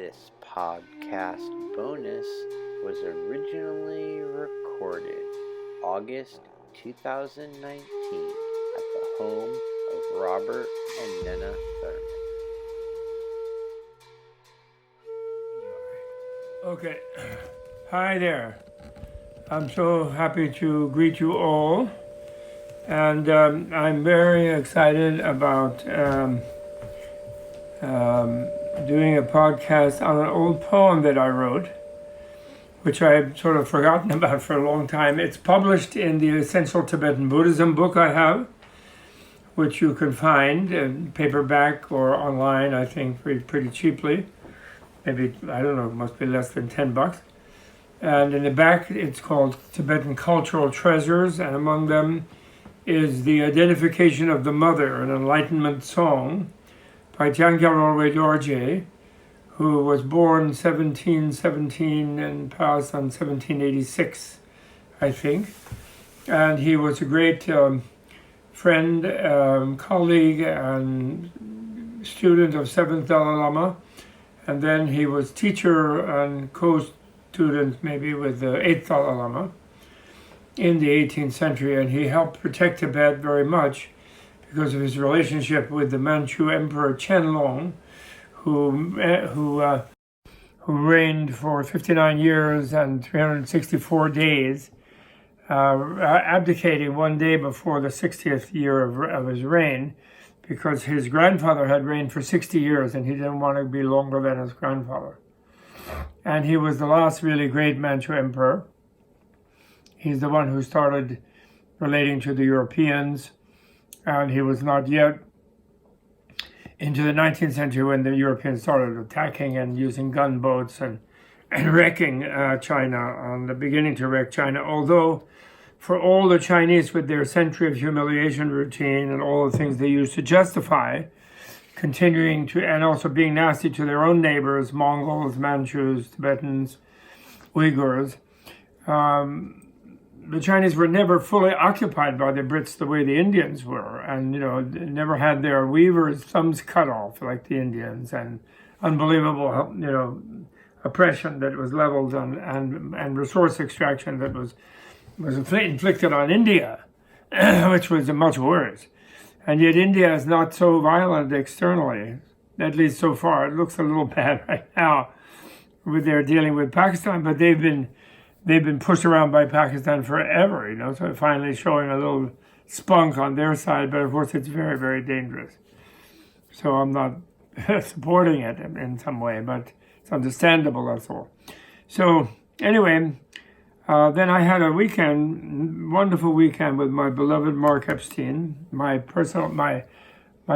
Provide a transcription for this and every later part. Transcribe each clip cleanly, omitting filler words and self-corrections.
This podcast bonus was originally recorded August 2019 at the home of Robert and Nina Thurman. Okay, hi there. I'm so happy to greet you all, and I'm very excited about doing a podcast on an old poem that I wrote, which I've sort of forgotten about for a long time. It's published in the Essential Tibetan Buddhism book I have, which you can find in paperback or online, I think, pretty cheaply. Maybe, I don't know, it must be less than $10. And in the back, it's called Tibetan Cultural Treasures, and among them is the Identification of the Mother, an Enlightenment song by Jankya Rolway Dorje, who was born 1717 and passed on 1786, I think. And he was a great friend, colleague, and student of 7th Dalai Lama. And then he was teacher and co-student maybe with the 8th Dalai Lama in the 18th century. And he helped protect Tibet very much because of his relationship with the Manchu Emperor Qianlong, who reigned for 59 years and 364 days, abdicating one day before the 60th year of his reign, because his grandfather had reigned for 60 years and he didn't want to be longer than his grandfather. And he was the last really great Manchu emperor. He's the one who started relating to the Europeans, and he was not yet into the 19th century when the Europeans started attacking and using gunboats and wrecking China, and beginning to wreck China. Although for all the Chinese with their century of humiliation routine and all the things they used to justify continuing to, and also being nasty to their own neighbors, Mongols, Manchus, Tibetans, Uyghurs, the Chinese were never fully occupied by the Brits the way the Indians were, and never had their weavers' thumbs cut off like the Indians, and unbelievable oppression that was leveled on, and resource extraction that was inflicted on India, which was much worse. And yet India is not so violent externally, at least so far. It looks a little bad right now with their dealing with Pakistan, but they've been pushed around by Pakistan forever, so finally showing a little spunk on their side, but of course it's very, very dangerous. So I'm not supporting it in some way, but it's understandable, that's all. So anyway, then I had a wonderful weekend with my beloved Mark Epstein, my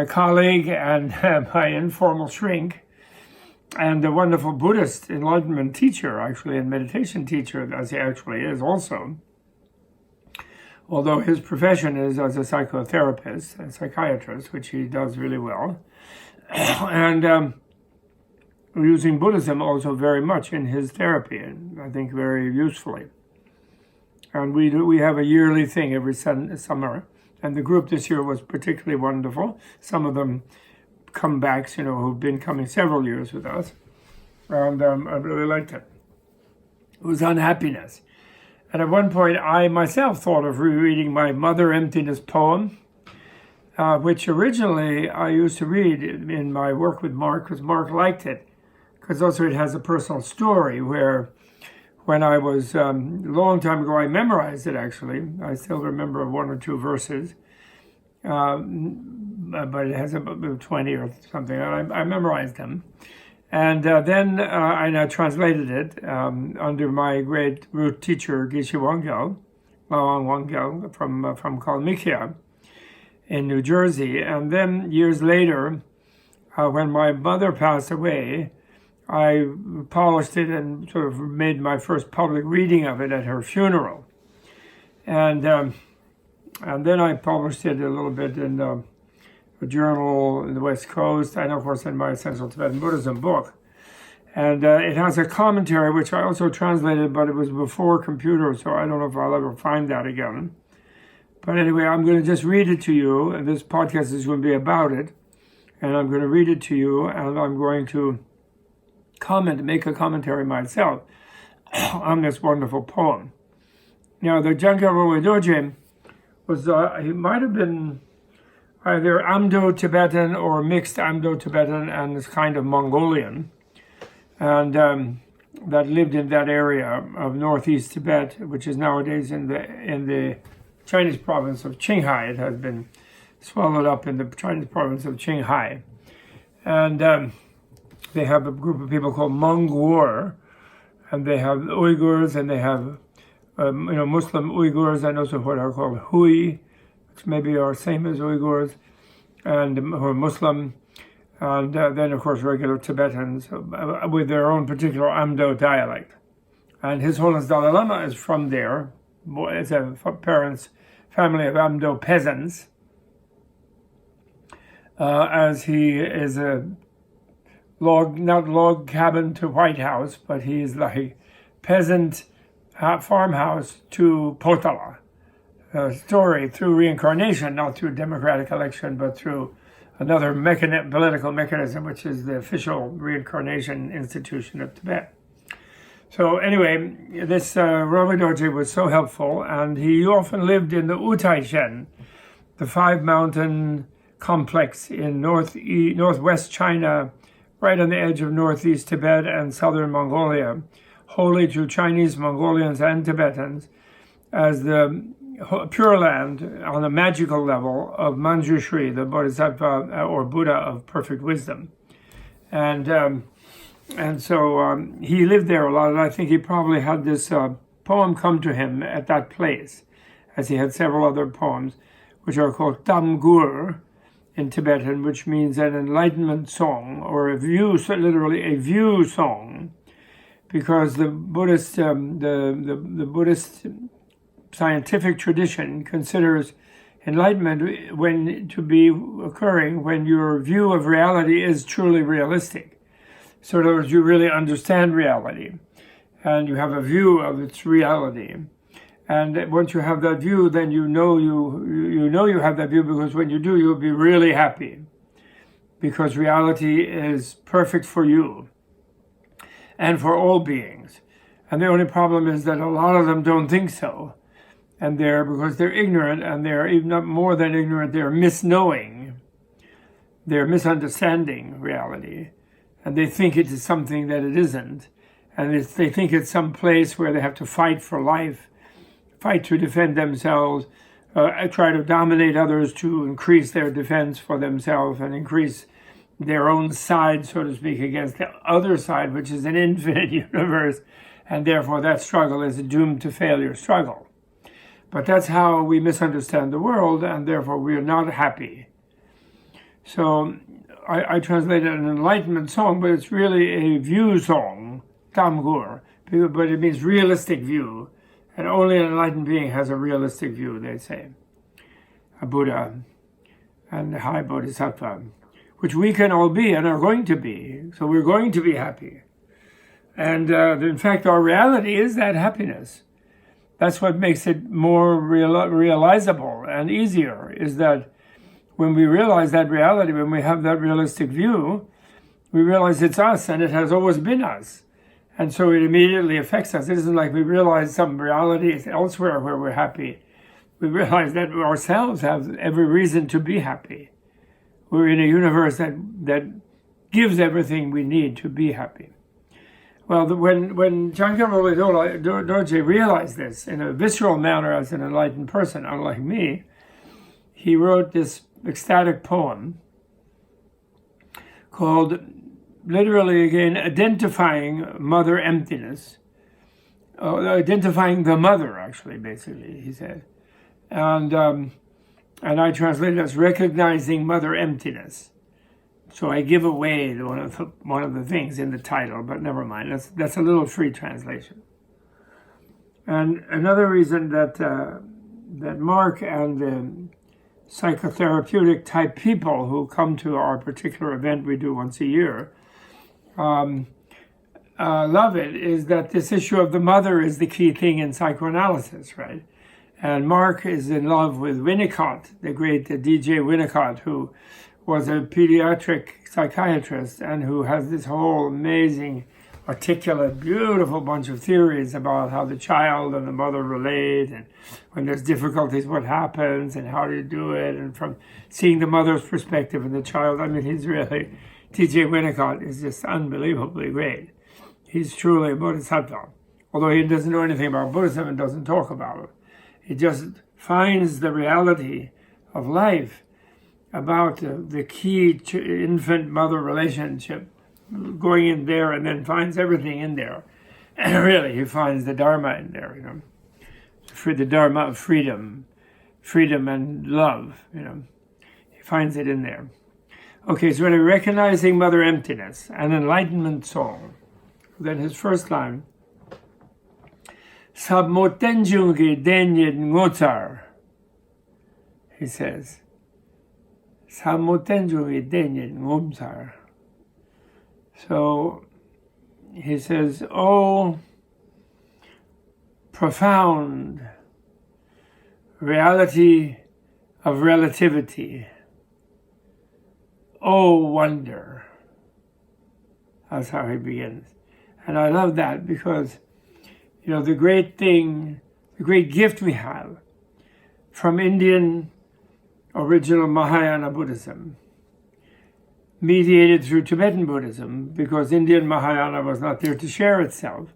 colleague and my informal shrink, and a wonderful Buddhist Enlightenment teacher, actually, and meditation teacher, as he actually is also, although his profession is as a psychotherapist, a psychiatrist, which he does really well, and using Buddhism also very much in his therapy, and I think very usefully. And we have a yearly thing every summer, and the group this year was particularly wonderful. Some of them comebacks, who've been coming several years with us, and I really liked it. It was on happiness. And at one point, I myself thought of rereading my Mother Emptiness poem, which originally I used to read in my work with Mark, because Mark liked it, because also it has a personal story where when I was, a long time ago, I memorized it actually. I still remember one or two verses, but it has about 20 or something. I memorized them. And then I translated it under my great root teacher, Geshe Wangyal, Mawang Wangyal, from Kalmykia in New Jersey. And then years later, when my mother passed away, I polished it and sort of made my first public reading of it at her funeral. And then I published it a little bit in a journal in the West Coast, and of course in my Essential Tibetan Buddhism book. And it has a commentary, which I also translated, but it was before computer, so I don't know if I'll ever find that again. But anyway, I'm going to just read it to you, and this podcast is going to be about it. And I'm going to read it to you, and I'm going to make a commentary myself on this wonderful poem. Now, the Jankya Rolway Dorje was, he might have been either Amdo-Tibetan or mixed Amdo-Tibetan and this kind of Mongolian, and that lived in that area of northeast Tibet, which is nowadays in the Chinese province of Qinghai. It has been swallowed up in the Chinese province of Qinghai. And they have a group of people called Monguor, and they have Uyghurs, and they have Muslim Uyghurs, and also what are called Hui, which maybe are same as Uyghurs, and who are Muslim, and then of course regular Tibetans with their own particular Amdo dialect. And His Holiness Dalai Lama is from there. It's a family of Amdo peasants, as he is not log cabin to White House, but he's like peasant farmhouse to Potala. Story through reincarnation, not through democratic election, but through another political mechanism, which is the official reincarnation institution of Tibet. So anyway, this Rolway Dorje was so helpful, and he often lived in the Utaishen, the 5-mountain complex in northwest China, right on the edge of northeast Tibet and southern Mongolia, holy to Chinese, Mongolians, and Tibetans, as the Pure Land on a magical level of Manjushri, the Bodhisattva or Buddha of perfect wisdom. And so he lived there a lot, and I think he probably had this poem come to him at that place, as he had several other poems, which are called Tamgur in Tibetan, which means an enlightenment song, or a view, so literally a view song, because the Buddhist, the Buddhist scientific tradition considers enlightenment to be occurring when your view of reality is truly realistic. So in other words, you really understand reality, and you have a view of its reality. And once you have that view, then you know you have that view, because when you do, you'll be really happy, because reality is perfect for you and for all beings. And the only problem is that a lot of them don't think so. And because they're ignorant, and they're even more than ignorant, they're misknowing, they're misunderstanding reality. And they think it is something that it isn't. And they think it's some place where they have to fight for life, fight to defend themselves, try to dominate others to increase their defense for themselves and increase their own side, so to speak, against the other side, which is an infinite universe. And therefore that struggle is a doomed to failure struggle. But that's how we misunderstand the world, and therefore we are not happy. So I translated an enlightenment song, but it's really a view song, Tamgur, but it means realistic view. And only an enlightened being has a realistic view, they say. A Buddha and a high Bodhisattva, which we can all be and are going to be. So we're going to be happy. And in fact, our reality is that happiness. That's what makes it more realizable and easier, is that when we realize that reality, when we have that realistic view, we realize it's us, and it has always been us. And so it immediately affects us. It isn't like we realize some reality is elsewhere where we're happy. We realize that ourselves have every reason to be happy. We're in a universe that gives everything we need to be happy. Well, when Jankya Rolway Dorje realized this in a visceral manner as an enlightened person, unlike me, he wrote this ecstatic poem called, literally again, identifying mother emptiness, identifying the mother, actually, basically, he said. And I translate it as recognizing mother emptiness. So I give away one of the things in the title, but never mind. That's a little free translation. And another reason that Mark and the psychotherapeutic type people who come to our particular event we do once a year love it is that this issue of the mother is the key thing in psychoanalysis, right? And Mark is in love with Winnicott, the great DJ Winnicott, who was a pediatric psychiatrist and who has this whole amazing articulate, beautiful bunch of theories about how the child and the mother relate, and when there's difficulties, what happens, and how do you do it, and from seeing the mother's perspective and the child. I mean, he's really, T.J. Winnicott is just unbelievably great. He's truly a bodhisattva, although he doesn't know anything about Buddhism and doesn't talk about it. He just finds the reality of life about the key infant-mother relationship, going in there and then finds everything in there. And really, he finds the Dharma in there, for the Dharma of freedom and love, He finds it in there. Okay, so we're recognizing Mother Emptiness, an Enlightenment song. Then his first line, Sabmotenjungi denyed ngotar, he says. Sabmotenjungi denyed ngomsar. So he says, oh, profound reality of relativity. Oh, wonder. That's how he begins. And I love that because, the great thing, the great gift we have from Indian original Mahayana Buddhism, mediated through Tibetan Buddhism, because Indian Mahayana was not there to share itself.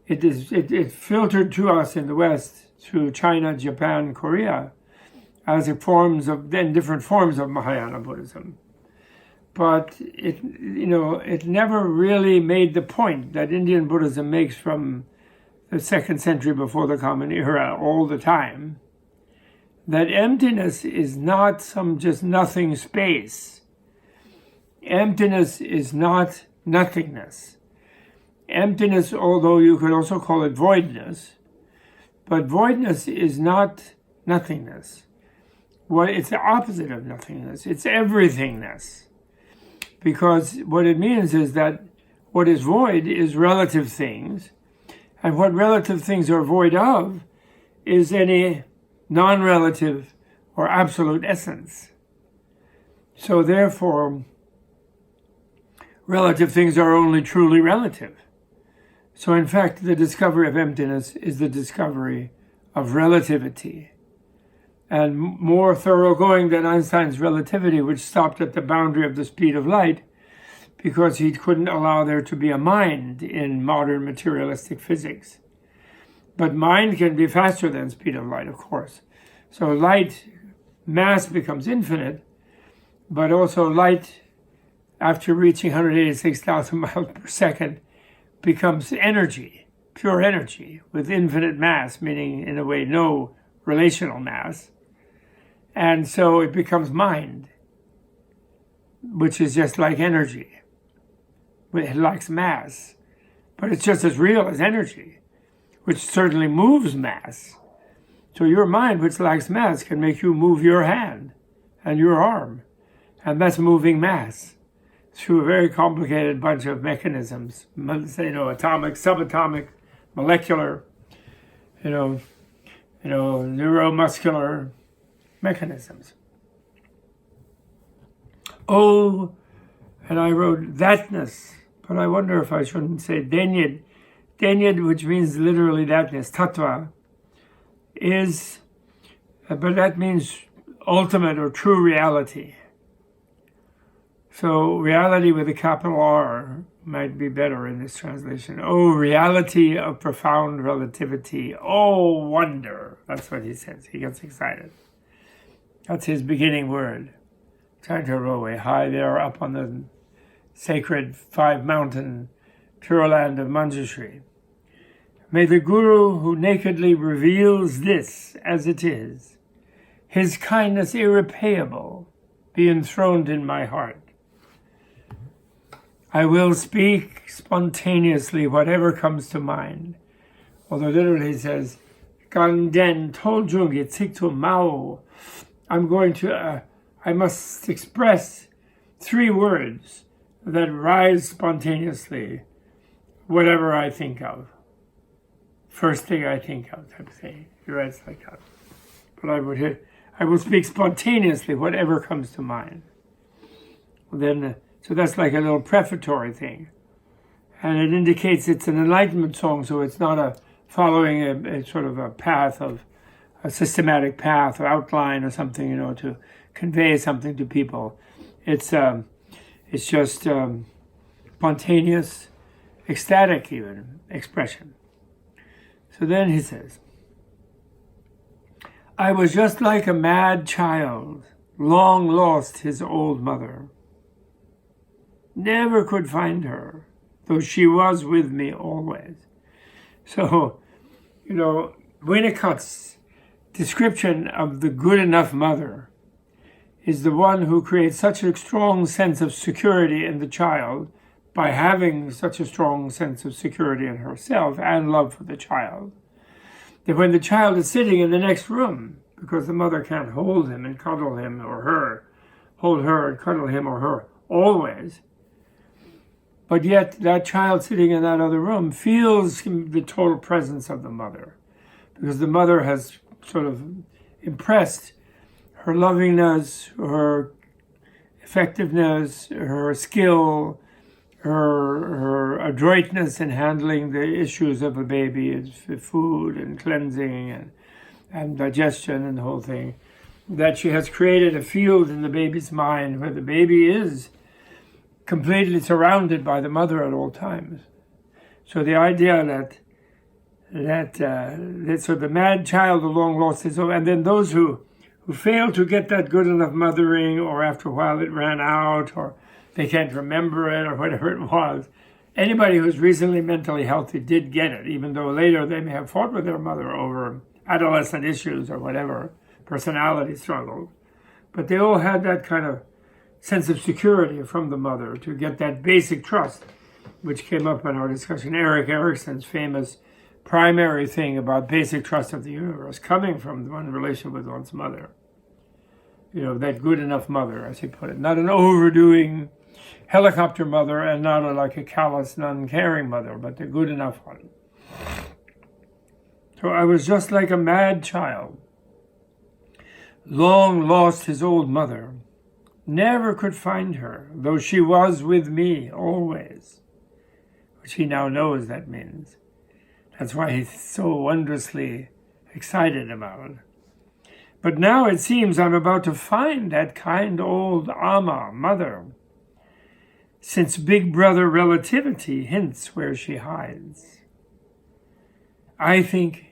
It filtered to us in the West through China, Japan, Korea, as different forms of Mahayana Buddhism. But it never really made the point that Indian Buddhism makes from the 2nd century before the Common Era all the time, that emptiness is not some just nothing space. Emptiness is not nothingness. Emptiness, although you could also call it voidness, but voidness is not nothingness. Well, it's the opposite of nothingness. It's everythingness. Because what it means is that what is void is relative things, and what relative things are void of is any non-relative or absolute essence. So therefore, relative things are only truly relative. So in fact, the discovery of emptiness is the discovery of relativity. And more thoroughgoing than Einstein's relativity, which stopped at the boundary of the speed of light, because he couldn't allow there to be a mind in modern materialistic physics. But mind can be faster than speed of light, of course. So light, mass becomes infinite, but also light, after reaching 186,000 miles per second, becomes energy, pure energy, with infinite mass, meaning, in a way, no relational mass. And so it becomes mind, which is just like energy. It lacks mass, but it's just as real as energy, which certainly moves mass. So your mind, which lacks mass, can make you move your hand and your arm, and that's moving mass through a very complicated bunch of mechanisms, atomic, subatomic, molecular, neuromuscular mechanisms. Oh, and I wrote thatness, but I wonder if I shouldn't say denyed. Denyed, which means literally thatness, tattva, but that means ultimate or true reality. So reality with a capital R might be better in this translation. Oh, reality of profound relativity. Oh, wonder. That's what he says. He gets excited. That's his beginning word. Jankya Rolway, high there up on the sacred 5-mountain Pure Land of Manjushri. May the Guru who nakedly reveals this as it is, his kindness irrepayable, be enthroned in my heart. I will speak spontaneously whatever comes to mind. Although literally he says, Ganden toljung yitsiktu mao. I must express 3 words that rise spontaneously, whatever I think of. First thing I think of, type of thing. He writes like that. But I will speak spontaneously, whatever comes to mind. Then, so that's like a little prefatory thing. And it indicates it's an Enlightenment song, so it's not following a sort of a path of a systematic path or outline or something, to convey something to people. It's just spontaneous, ecstatic even expression. So then he says, I was just like a mad child, long lost his old mother. Never could find her, though she was with me always. So, Winnicott's description of the good enough mother is the one who creates such a strong sense of security in the child by having such a strong sense of security in herself and love for the child, that when the child is sitting in the next room, because the mother can't hold him and cuddle him or her, hold her and cuddle him or her always, but yet that child sitting in that other room feels the total presence of the mother, because the mother has sort of impressed her lovingness, her effectiveness, her skill, her adroitness in handling the issues of a baby, food and cleansing and digestion and the whole thing, that she has created a field in the baby's mind where the baby is completely surrounded by the mother at all times. So the idea that so the mad child, the long lost his own, and then those who fail to get that good enough mothering, or after a while it ran out, or they can't remember it, or whatever it was. Anybody who's recently mentally healthy did get it, even though later they may have fought with their mother over adolescent issues or whatever, personality struggles. But they all had that kind of sense of security from the mother to get that basic trust, which came up in our discussion. Erik Erikson's famous primary thing about basic trust of the universe coming from one relation with one's mother. That good enough mother, as he put it. Not an overdoing helicopter mother and not like a callous, non-caring mother, but the good enough one. So I was just like a mad child, long lost his old mother, never could find her, though she was with me always, which he now knows that means. That's why he's so wondrously excited about it. But now it seems I'm about to find that kind old Amma, mother, since Big Brother relativity hints where she hides. I think,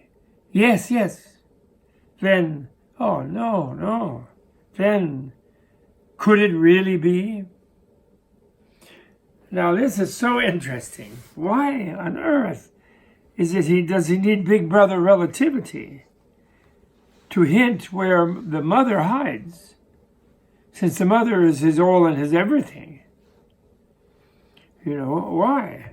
yes, then, oh, no, then, could it really be? Now this is so interesting. Why on earth does he need Big Brother relativity to hint where the mother hides, since the mother is his all and his everything? Why?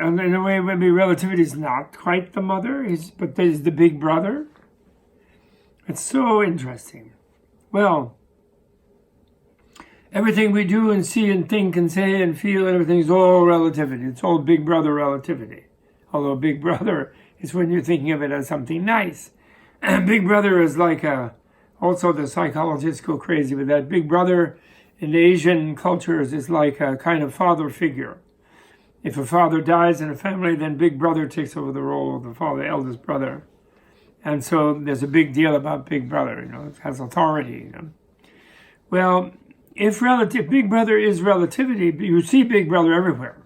And in a way, maybe relativity is not quite the mother, but there's the Big Brother. It's so interesting. Well, everything we do and see and think and say and feel and everything is all relativity. It's all Big Brother relativity. Although Big Brother is when you're thinking of it as something nice. And Big Brother is like also the psychologists go crazy with that. Big Brother in Asian cultures is like a kind of father figure. If a father dies in a family, then Big Brother takes over the role of the father, eldest brother. And so there's a big deal about Big Brother, it has authority, Well, if Big Brother is relativity, you see Big Brother everywhere.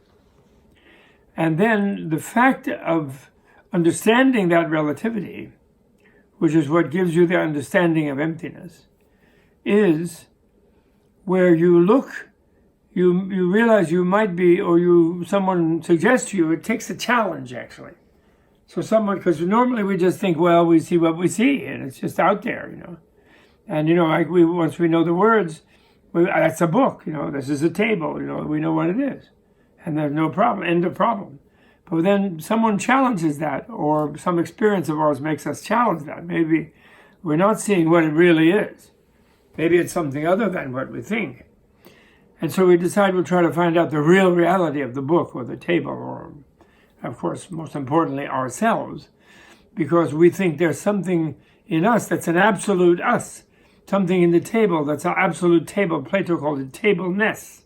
And then the fact of understanding that relativity, which is what gives you the understanding of emptiness, is where you look, you realize you might be, or someone suggests to you, it takes a challenge actually. So because normally we just think, well, we see what we see, and it's just out there, And once we know the words, that's a book, this is a table, we know what it is. And there's no problem, end of problem. But then someone challenges that, or some experience of ours makes us challenge that. Maybe we're not seeing what it really is. Maybe it's something other than what we think. And so we decide we'll try to find out the real reality of the book or the table, or, of course, most importantly, ourselves, because we think there's something in us that's an absolute us, something in the table that's an absolute table. Plato called it tableness.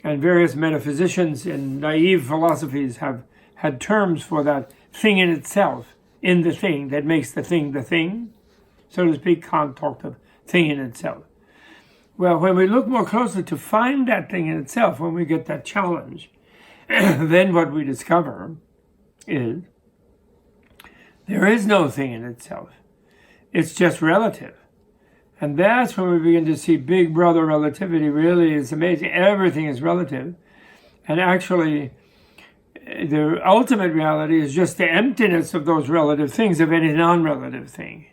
And various metaphysicians in naive philosophies have had terms for that thing in itself, in the thing, that makes the thing, so to speak. Kant talked of thing in itself. Well, when we look more closely to find that thing in itself, when we get that challenge, then what we discover is there is no thing in itself. It's just relative. And that's when we begin to see Big Brother relativity really is amazing. Everything is relative. And actually, the ultimate reality is just the emptiness of those relative things, of any non-relative thing.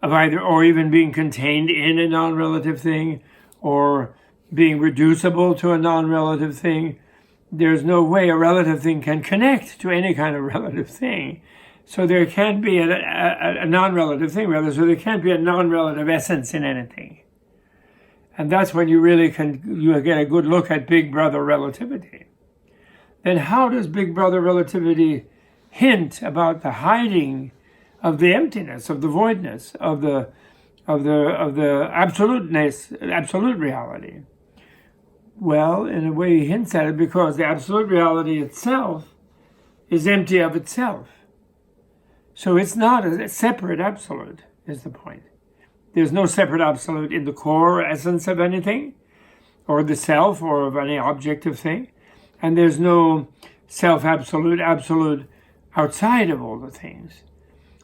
Of either, or even being contained in a non-relative thing, or being reducible to a non-relative thing. There's no way a relative thing can connect to any kind of relative thing. So there can't be a non-relative thing, rather, so there can't be a non-relative essence in anything. And that's when you really you get a good look at Big Brother relativity. Then how does Big Brother relativity hint about the hiding of the emptiness, of the voidness, of the absoluteness, absolute reality? Well, in a way he hints at it because the absolute reality itself is empty of itself. So it's not a separate absolute, is the point. There's no separate absolute in the core essence of anything, or the self, or of any objective thing. And there's no self-absolute, absolute outside of all the things,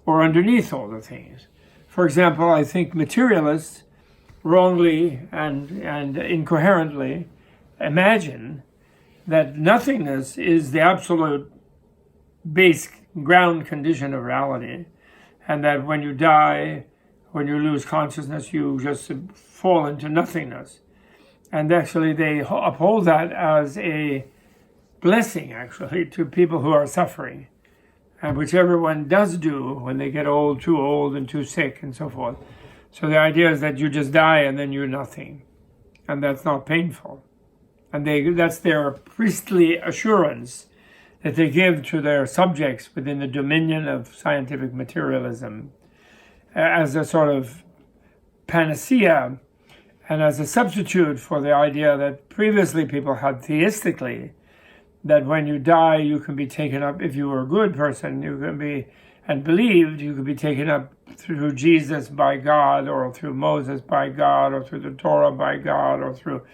or underneath all the things. For example, I think materialists wrongly and incoherently imagine that nothingness is the absolute base ground condition of reality, and that when you die, when you lose consciousness, you just fall into nothingness. And actually they uphold that as a blessing, actually, to people who are suffering, and which everyone does do when they get too old and too sick and so forth. So the idea is that you just die and then you're nothing, and that's not painful. And that's their priestly assurance that they give to their subjects within the dominion of scientific materialism as a sort of panacea and as a substitute for the idea that previously people had theistically, that when you die you can be taken up, if you were a good person, you can be, and believed you could be taken up through Jesus by God, or through Moses by God, or through the Torah by God, or through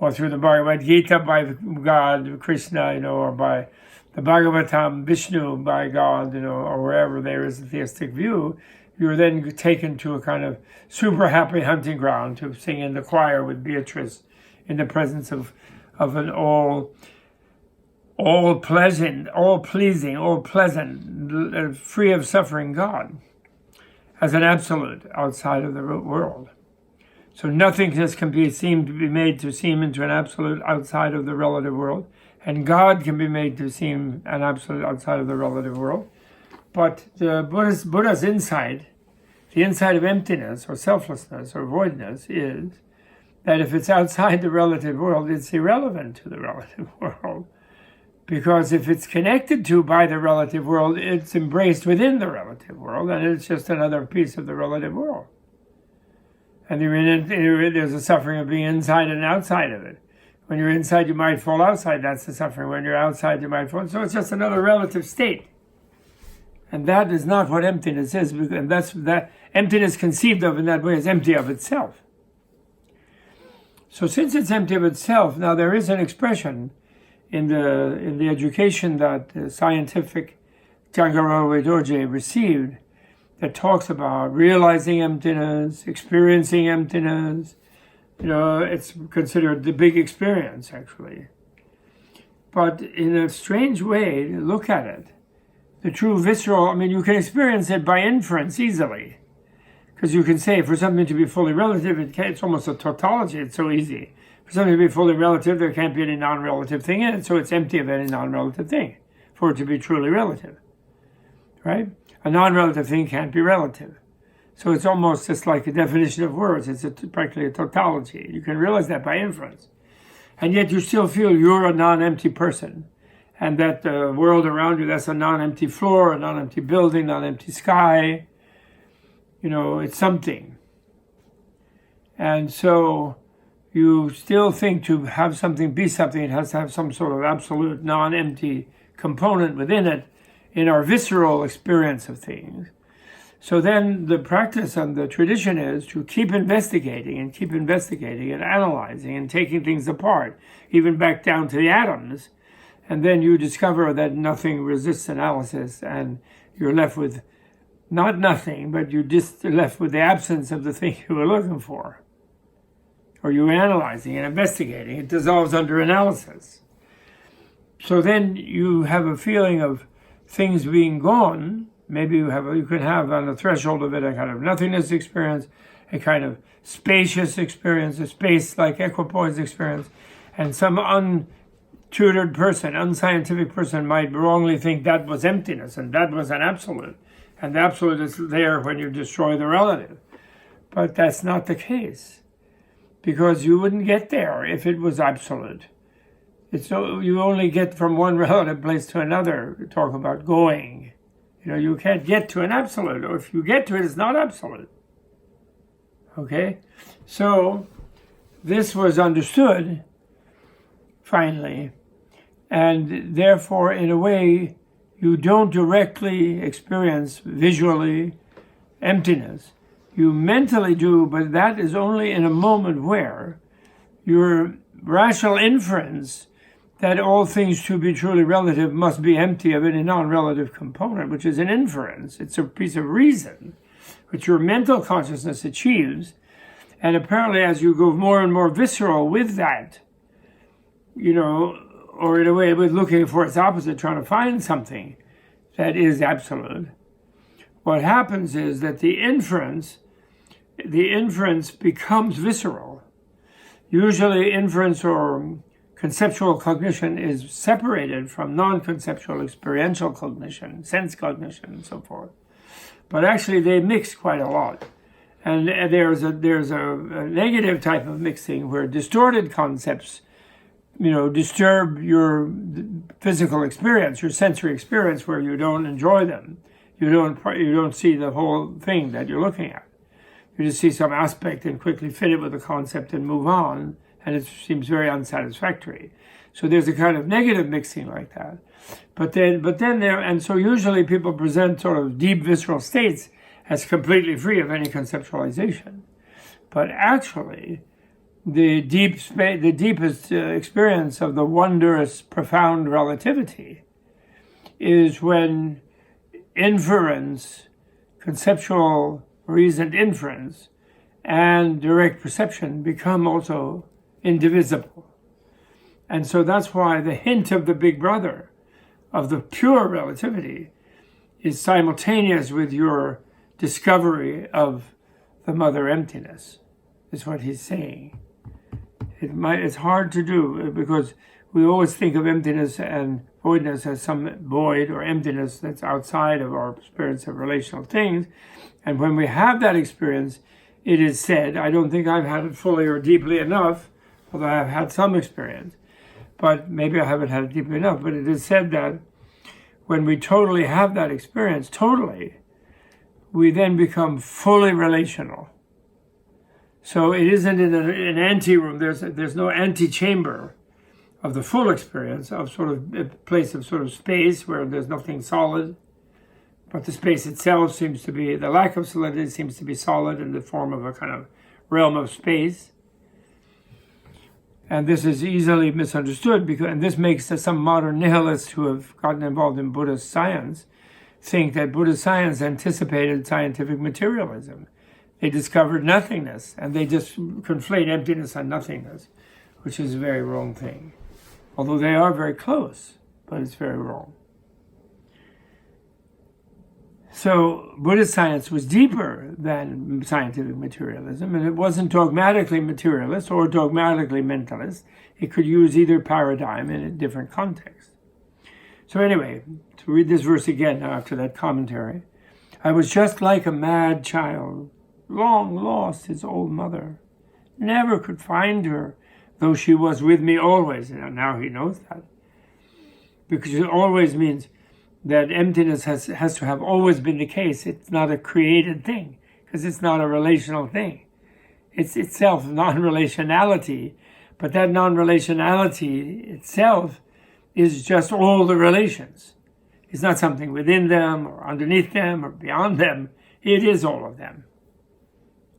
the Bhagavad Gita by God, Krishna, or by the Bhagavatam, Vishnu by God, or wherever there is a theistic view. You're then taken to a kind of super happy hunting ground to sing in the choir with Beatrice in the presence of an all pleasant, free of suffering God, as an absolute outside of the world. So nothingness can be made to seem into an absolute outside of the relative world, and God can be made to seem an absolute outside of the relative world. But the Buddha's insight, the insight of emptiness or selflessness or voidness, is that if it's outside the relative world, it's irrelevant to the relative world. Because if it's connected to by the relative world, it's embraced within the relative world, and it's just another piece of the relative world. And there's a suffering of being inside and outside of it. When you're inside, you might fall outside. That's the suffering. When you're outside, you might fall. So it's just another relative state. And that is not what emptiness is. And that's that emptiness conceived of in that way is empty of itself. So since it's empty of itself, now there is an expression in the education that the scientific Jankya Rolway Dorje received that talks about realizing emptiness, experiencing emptiness. It's considered the big experience, actually. But in a strange way, look at it. The true visceral, you can experience it by inference easily. Because you can say for something to be fully relative, it's almost a tautology, it's so easy. For something to be fully relative, there can't be any non-relative thing in it, so it's empty of any non-relative thing for it to be truly relative. Right? A non-relative thing can't be relative. So it's almost just like a definition of words. It's practically a tautology. You can realize that by inference. And yet you still feel you're a non-empty person. And that the world around you, that's a non-empty floor, a non-empty building, non-empty sky. It's something. And so you still think to have something be something, it has to have some sort of absolute non-empty component within it in our visceral experience of things. So then the practice and the tradition is to keep investigating and analyzing and taking things apart, even back down to the atoms. And then you discover that nothing resists analysis, and you're left with not nothing, but you're just left with the absence of the thing you were looking for. Or you're analyzing and investigating. It dissolves under analysis. So then you have a feeling of things being gone. Maybe you could have on the threshold of it a kind of nothingness experience, a kind of spacious experience, a space-like equipoise experience, and some untutored person, unscientific person might wrongly think that was emptiness and that was an absolute. And the absolute is there when you destroy the relative. But that's not the case, because you wouldn't get there if it was absolute. You only get from one relative place to another. Talk about going. You can't get to an absolute, or if you get to it, it's not absolute. Okay? So, this was understood, finally, and therefore, in a way, you don't directly experience visually emptiness. You mentally do, but that is only in a moment where your rational inference that all things to be truly relative must be empty of any non-relative component, which is an inference. It's a piece of reason, which your mental consciousness achieves. And apparently as you go more and more visceral with that, or in a way with looking for its opposite, trying to find something that is absolute, what happens is that the inference becomes visceral. Usually inference or conceptual cognition is separated from non-conceptual experiential cognition, sense cognition, and so forth. But actually they mix quite a lot. And there's a negative type of mixing where distorted concepts, disturb your physical experience, your sensory experience, where you don't enjoy them. You don't see the whole thing that you're looking at. You just see some aspect and quickly fit it with the concept and move on. And it seems very unsatisfactory. So there's a kind of negative mixing like that. But then and so usually people present sort of deep visceral states as completely free of any conceptualization. But actually, the deepest experience of the wondrous, profound relativity is when inference, conceptual reasoned inference, and direct perception become also indivisible. And so that's why the hint of the big brother, of the pure relativity, is simultaneous with your discovery of the mother emptiness, is what he's saying. It's hard to do because we always think of emptiness and voidness as some void or emptiness that's outside of our experience of relational things. And when we have that experience, it is said, I don't think I've had it fully or deeply enough, although I've had some experience, but maybe I haven't had it deeply enough, but it is said that when we totally have that experience, we then become fully relational. So it isn't in an anteroom, there's no antechamber of the full experience of sort of a place of sort of space where there's nothing solid, but the space itself seems to be, the lack of solidity seems to be solid in the form of a kind of realm of space. And this is easily misunderstood and this makes some modern nihilists who have gotten involved in Buddhist science think that Buddhist science anticipated scientific materialism. They discovered nothingness, and they just conflate emptiness and nothingness, which is a very wrong thing. Although they are very close, but it's very wrong. So Buddhist science was deeper than scientific materialism, and it wasn't dogmatically materialist or dogmatically mentalist. It could use either paradigm in a different context. So anyway, to read this verse again now after that commentary. I was just like a mad child, long lost his old mother. Never could find her, though she was with me always. And now he knows that. Because it always means that emptiness has to have always been the case. It's not a created thing, because it's not a relational thing. It's itself non-relationality, but that non-relationality itself is just all the relations. It's not something within them or underneath them or beyond them. It is all of them,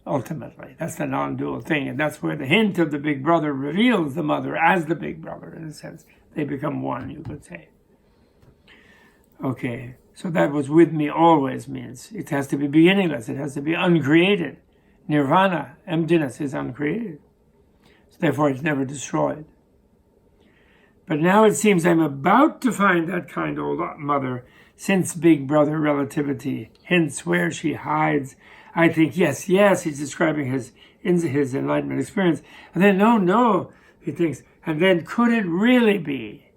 ultimately. That's the non-dual thing, and that's where the hint of the big brother reveals the mother as the big brother, in a sense. They become one, you could say. Okay, so that was with me always means it has to be beginningless. It has to be uncreated. Nirvana, emptiness, is uncreated. So therefore, it's never destroyed. But now it seems I'm about to find that kind old mother, since big brother relativity hints where she hides. I think, yes, he's describing his enlightenment experience. And then, no, he thinks, and then could it really be?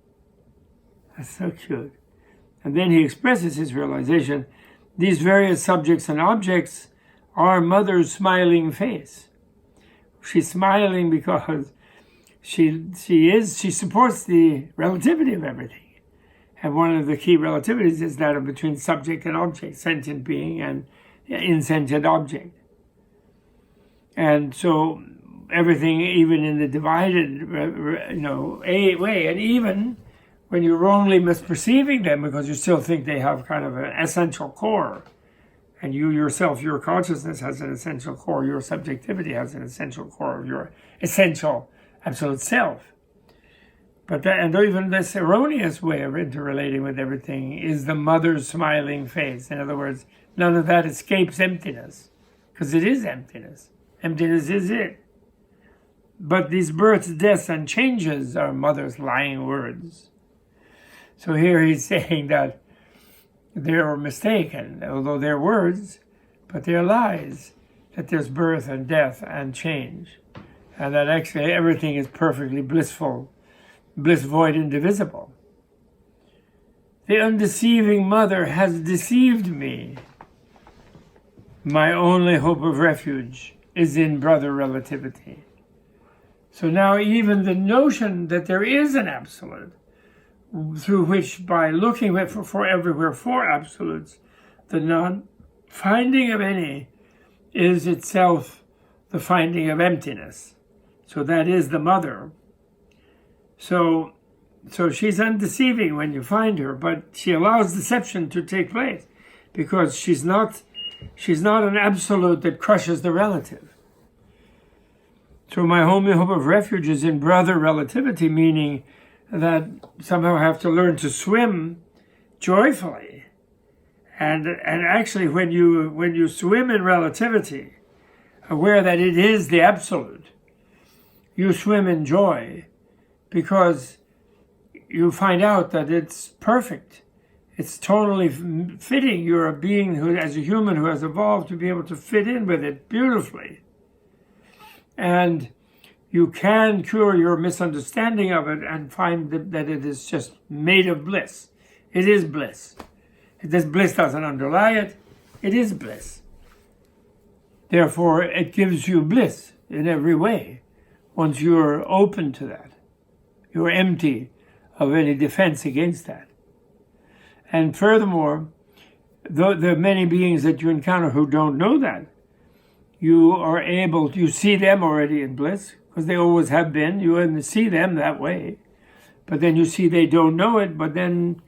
That's so cute. And then he expresses his realization. These various subjects and objects are mother's smiling face. She's smiling because she supports the relativity of everything. And one of the key relativities is that of between subject and object, sentient being and insentient object. And so everything, even in the divided, way, and even when you're wrongly misperceiving them because you still think they have kind of an essential core, and you yourself, your consciousness has an essential core, your subjectivity has an essential core of your essential absolute self. But and even this erroneous way of interrelating with everything is the mother's smiling face. In other words, none of that escapes emptiness, because it is emptiness. Emptiness is it. But these births, deaths, and changes are mother's lying words. So here he's saying that they're mistaken, although they're words, but they're lies, that there's birth and death and change, and that actually everything is perfectly blissful, bliss void indivisible. The undeceiving mother has deceived me. My only hope of refuge is in brother relativity. So now even the notion that there is an absolute, through which, by looking for everywhere for absolutes, the non-finding of any is itself the finding of emptiness. So that is the mother. So she's undeceiving when you find her, but she allows deception to take place because she's not an absolute that crushes the relative. So my only hope of refuge is in brother relativity, meaning that somehow I have to learn to swim joyfully. And actually when you swim in relativity, aware that it is the absolute, you swim in joy because you find out that it's perfect. It's totally fitting. You're a being who, as a human who has evolved to be able to fit in with it beautifully. And you can cure your misunderstanding of it and find that it is just made of bliss. It is bliss. This bliss doesn't underlie it. It is bliss. Therefore, it gives you bliss in every way once you're open to that. You're empty of any defense against that. And furthermore, the many beings that you encounter who don't know that, you see them already in bliss, because they always have been. You only see them that way. But then you see they don't know it, but then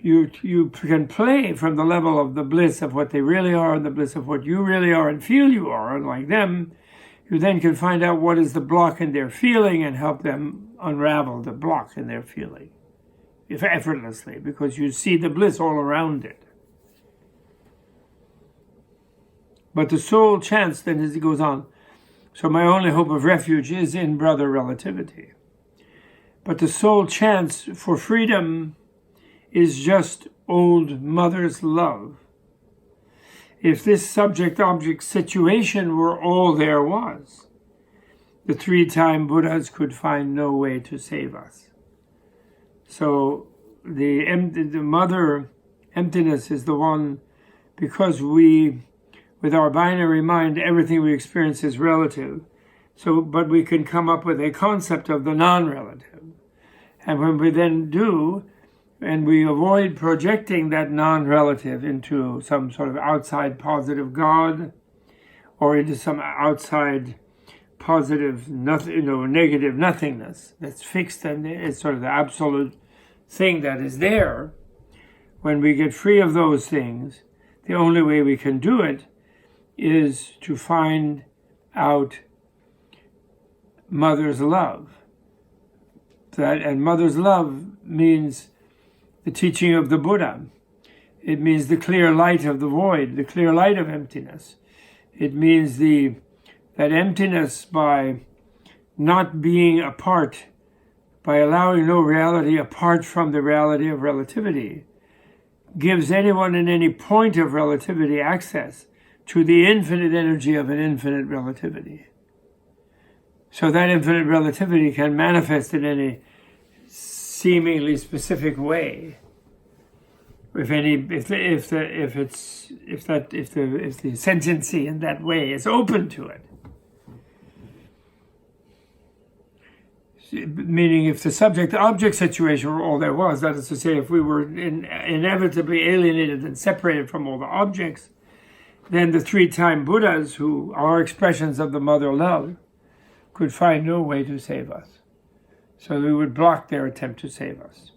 you can play from the level of the bliss of what they really are and the bliss of what you really are and feel you are, and like them, you then can find out what is the block in their feeling and help them unravel the block in their feeling, if effortlessly, because you see the bliss all around it. But the sole chance, then, as he goes on, so my only hope of refuge is in brother relativity. But the sole chance for freedom is just old mother's love. If this subject-object situation were all there was, the 3-time Buddhas could find no way to save us. So the mother emptiness is the one, because we, with our binary mind, everything we experience is relative. But we can come up with a concept of the non-relative. And when we then do, and we avoid projecting that non-relative into some sort of outside positive God, or into some outside positive, nothing, negative nothingness that's fixed, and it's sort of the absolute thing that is there. When we get free of those things, the only way we can do it is to find out mother's love. And mother's love means the teaching of the Buddha. It means the clear light of the void, the clear light of emptiness. It means that emptiness, by not being apart, by allowing no reality apart from the reality of relativity, gives anyone in any point of relativity access to the infinite energy of an infinite relativity. So that infinite relativity can manifest in any seemingly specific way. If the sentiency in that way is open to it. Meaning, if the subject-object situation were all there was, that is to say, if we were inevitably alienated and separated from all the objects, then the three-time Buddhas, who are expressions of the mother love, could find no way to save us. So we would block their attempt to save us.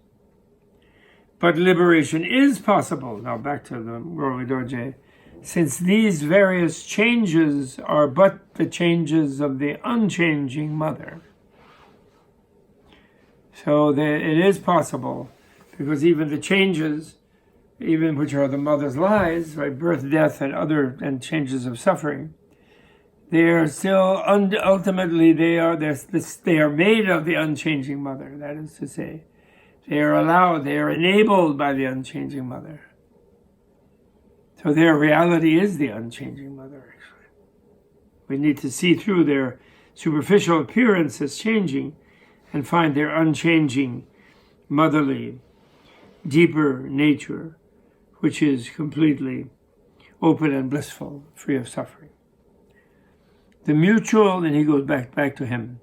But liberation is possible. Now back to the Rolway Dorje. Since these various changes are but the changes of the unchanging mother. So it is possible, because even the changes, even which are the mother's lies, right, birth, death, and changes of suffering, they are still ultimately they are made of the unchanging mother. That is to say, they are enabled by the unchanging mother. So their reality is the unchanging mother, actually. We need to see through their superficial appearance as changing and find their unchanging, motherly, deeper nature, which is completely open and blissful, free of suffering. The mutual, and he goes back to him,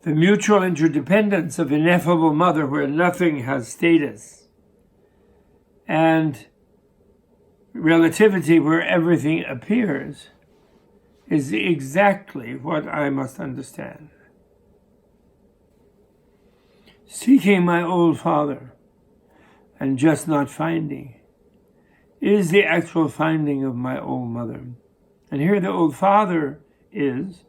the mutual interdependence of ineffable mother where nothing has status, and relativity where everything appears, is exactly what I must understand. Seeking my old father and just not finding is the actual finding of my old mother. And here the old father is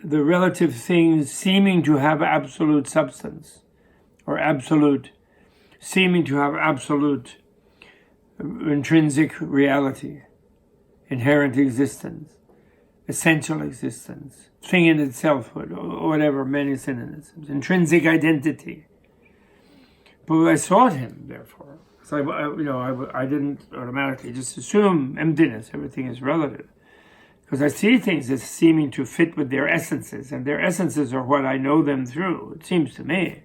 the relative things seeming to have absolute substance, or seeming to have absolute intrinsic reality, inherent existence, essential existence, thing in itselfhood, or whatever, many synonyms, intrinsic identity. But I sought him, therefore. So I didn't automatically just assume emptiness, everything is relative. Because I see things as seeming to fit with their essences, and their essences are what I know them through, it seems to me.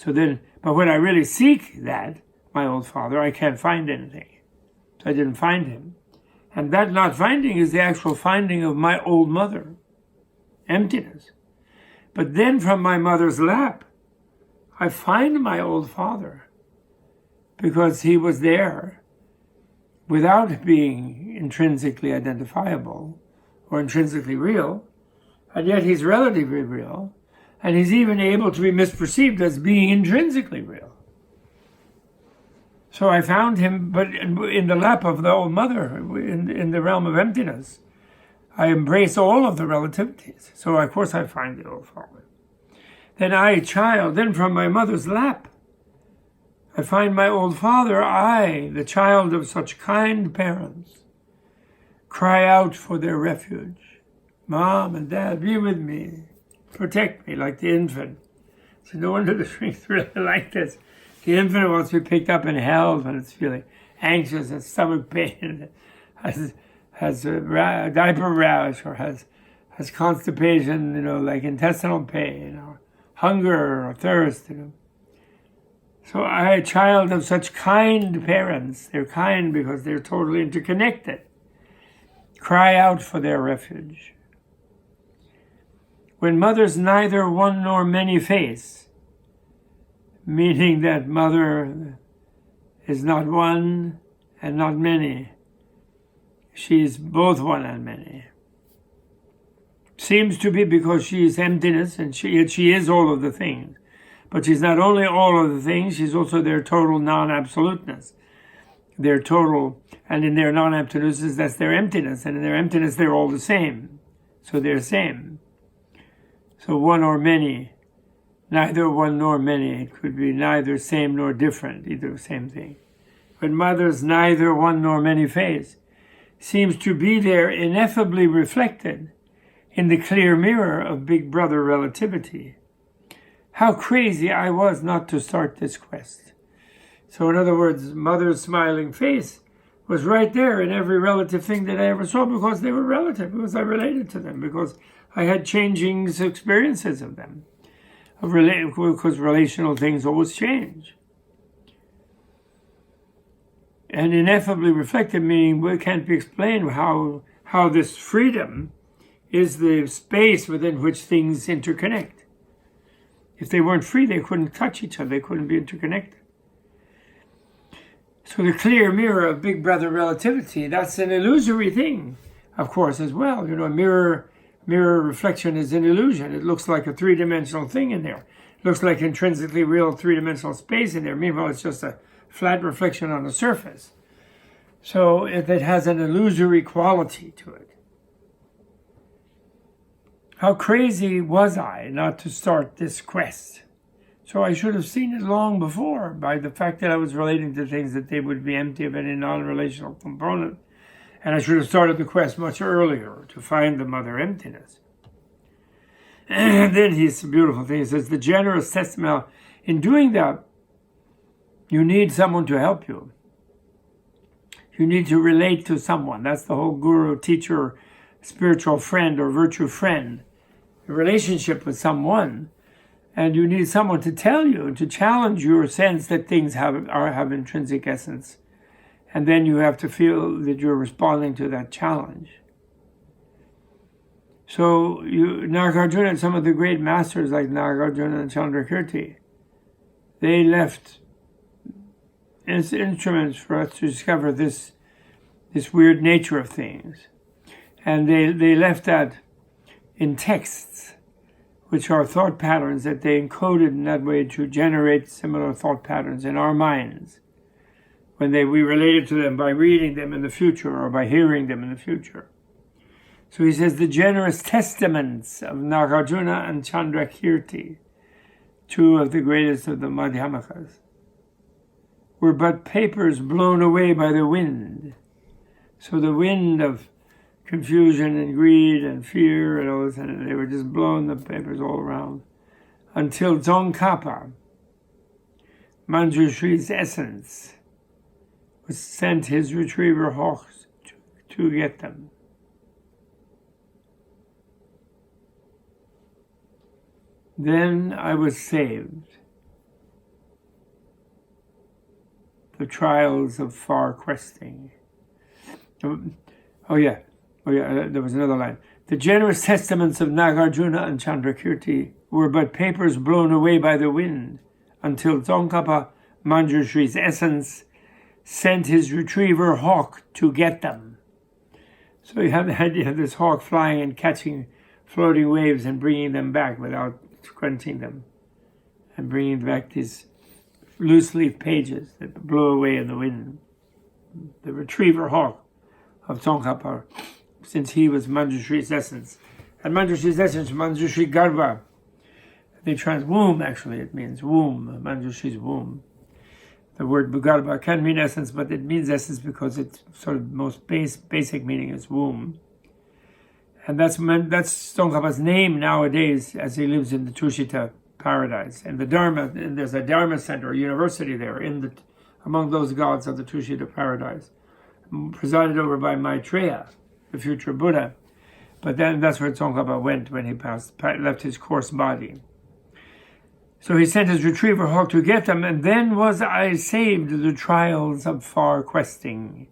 But when I really seek my old father, I can't find anything. So I didn't find him. And that not finding is the actual finding of my old mother, emptiness. But then from my mother's lap, I find my old father, because he was there without being intrinsically identifiable or intrinsically real, and yet he's relatively real, and he's even able to be misperceived as being intrinsically real. So I found him, but in the lap of the old mother, in the realm of emptiness. I embrace all of the relativities. So of course I find the old father. Then from my mother's lap, I find my old father, the child of such kind parents, cry out for their refuge. Mom and Dad, be with me. Protect me, like the infant. So no wonder the shrinks really like this. The infant wants to be picked up and held when it's feeling anxious and stomach pain, has a diaper rash, or has constipation, like intestinal pain, or hunger or thirst. So a child of such kind parents, they're kind because they're totally interconnected, cry out for their refuge. When mothers neither one nor many face, meaning that mother is not one and not many, she is both one and many. seems to be because she is emptiness, and she is all of the things. But she's not only all of the things, she's also their total non-absoluteness. Their total, and in their non-absoluteness, that's their emptiness. And in their emptiness, they're all the same. So they're same. So one or many, neither one nor many. It could be neither same nor different, either same thing. But Mother's neither one nor many phase seems to be there ineffably reflected in the clear mirror of Big Brother relativity. How crazy I was not to start this quest. So in other words, Mother's smiling face was right there in every relative thing that I ever saw, because they were relative, because I related to them, because I had changing experiences of them. Because relational things always change. And ineffably reflected, meaning it can't be explained how this freedom is the space within which things interconnect. If they weren't free, they couldn't touch each other, they couldn't be interconnected. So the clear mirror of Big Brother relativity, that's an illusory thing, of course, as well. You know, mirror reflection is an illusion. It looks like a three-dimensional thing in there. It looks like intrinsically real three-dimensional space in there. Meanwhile, it's just a flat reflection on the surface. So it has an illusory quality to it. How crazy was I not to start this quest? So I should have seen it long before by the fact that I was relating to things that they would be empty of any non-relational component. And I should have started the quest much earlier to find the mother emptiness. And then he's a beautiful thing. He says, the generous testimony. In doing that, you need someone to help you. You need to relate to someone. That's the whole guru, teacher, spiritual friend, or virtue friend. A relationship with someone. And you need someone to tell you, to challenge your sense that things have intrinsic essence. And then you have to feel that you're responding to that challenge. So Nagarjuna and some of the great masters like Nagarjuna and Chandrakirti, they left instruments for us to discover this weird nature of things. And they left that in texts, which are thought patterns that they encoded in that way to generate similar thought patterns in our minds when we related to them by reading them in the future or by hearing them in the future. So he says the generous testaments of Nagarjuna and Chandrakirti, two of the greatest of the Madhyamakas, were but papers blown away by the wind. So the wind of confusion and greed and fear and all this, and they were just blowing the papers all around until Tsongkhapa, Manjushri's essence, was sent his retriever hawks to get them. Then I was saved. The trials of far questing. Oh yeah, there was another line. The generous testaments of Nagarjuna and Chandrakirti were but papers blown away by the wind until Tsongkhapa, Manjushri's essence, sent his retriever hawk to get them. So you have the idea of this hawk flying and catching floating waves and bringing them back without crunching them, and bringing back these loose leaf pages that blow away in the wind. The retriever hawk of Tsongkhapa, since he was Manjushri's essence. And Manjushri's essence, Manjushri Garbha, womb actually, it means womb, Manjushri's womb. The word Garbha can mean essence, but it means essence because its sort of most basic meaning is womb. And that's Tsongkhapa's name nowadays as he lives in the Tushita paradise. And there's a Dharma center, a university there, among those gods of the Tushita paradise, presided over by Maitreya, the future Buddha. But then that's where Tsongkhapa went when he left his coarse body. So he sent his retriever hawk to get them, and then was I saved the trials of far questing,